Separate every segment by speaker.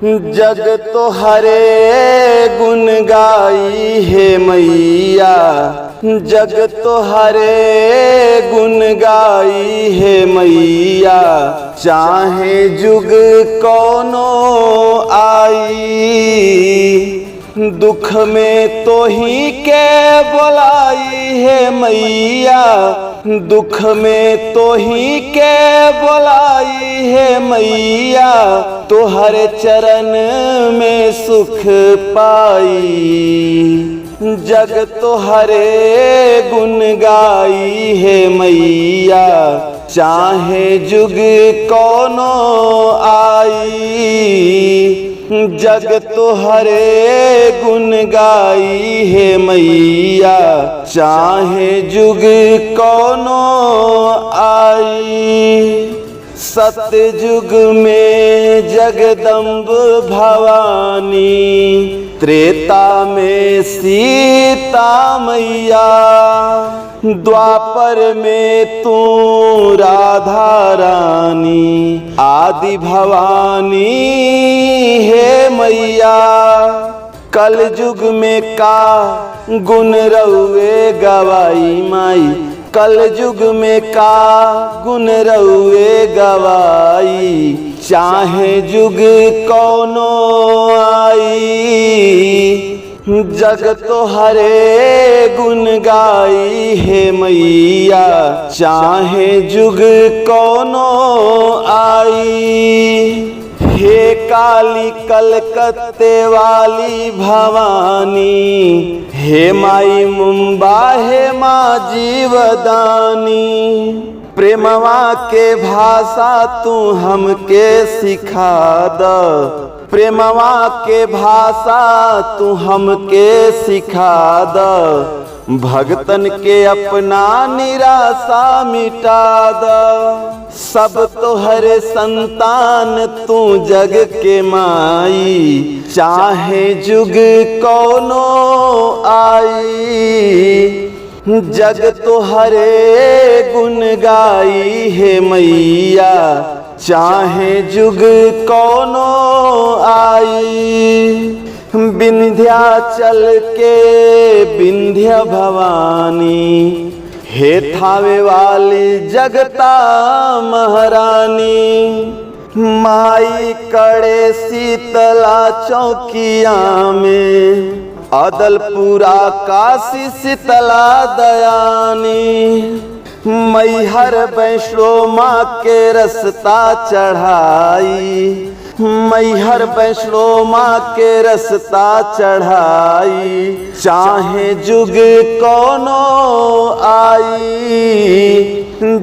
Speaker 1: जग तो हरे गुण गाई है मैया, जग तो हरे गुण गाई है मैया। चाहे जुग कौनो आई, दुख में तो ही के बोलाई है मैया, दुख में तो ही के बोलाई है मैया। तो हर चरण में सुख पाई, जग तो हरे गुण गाई है मैया। चाहे जुग कौनो आई, जग तो हरे गुण गाई है मैया। चाहे जुग कौनो आई। सतयुग में जगदम्ब भवानी, त्रेता में सीता मैया, द्वापर में तू राधा रानी, आदि भवानी है मैया। कल युग में का गुण रउए गवाई माई, कल युग में का गुण रउए गवाई। चाहे जुग कौनो आई, जग तो हरे गुण गाई है मैया। चाहे जुग कौनो आई। हे काली कलकत्ते वाली भवानी, हे माई मुंबा हे माँ जीवदानी। प्रेमवा के भाषा तू हमके सिखा द, प्रेमवा के भाषा तू हमके सिखा द। भगतन के अपना निराशा मिटा द। सब तोहरे संतान तू जग के माई, चाहे जुग कौनो आई। जग तो हरे गुण गाई है मैया, चाहे जुग कौनो आई। विंध्याचल के विंध्य भवानी, हे थावे वाली जगता महारानी। माई कड़े शीतला चौकिया में, अदलपुरा काशी शीतला दयानी। मैहर वैष्णो माँ के रस्ता चढ़ाई, मैहर वैष्णो माँ के रस्ता चढ़ाई। चाहे जुग कौनो आई,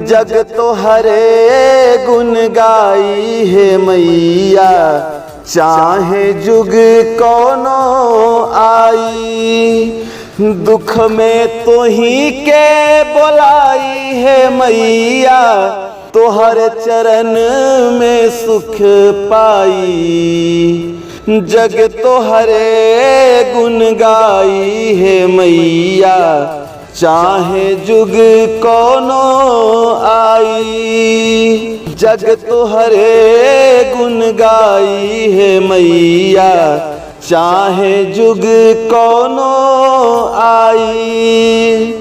Speaker 1: जग तो हरे गुण गाई है मैया। चाहे जुग कौनो आई, दुख में तो ही के बोलाई है मैया। तो हर चरण में सुख पाई, जग तो हरे गुण गाई है मैया। चाहे जुग कौनो आई, जग तो हरे गुण गाई है मैया। चाहे जुग कौनो आई।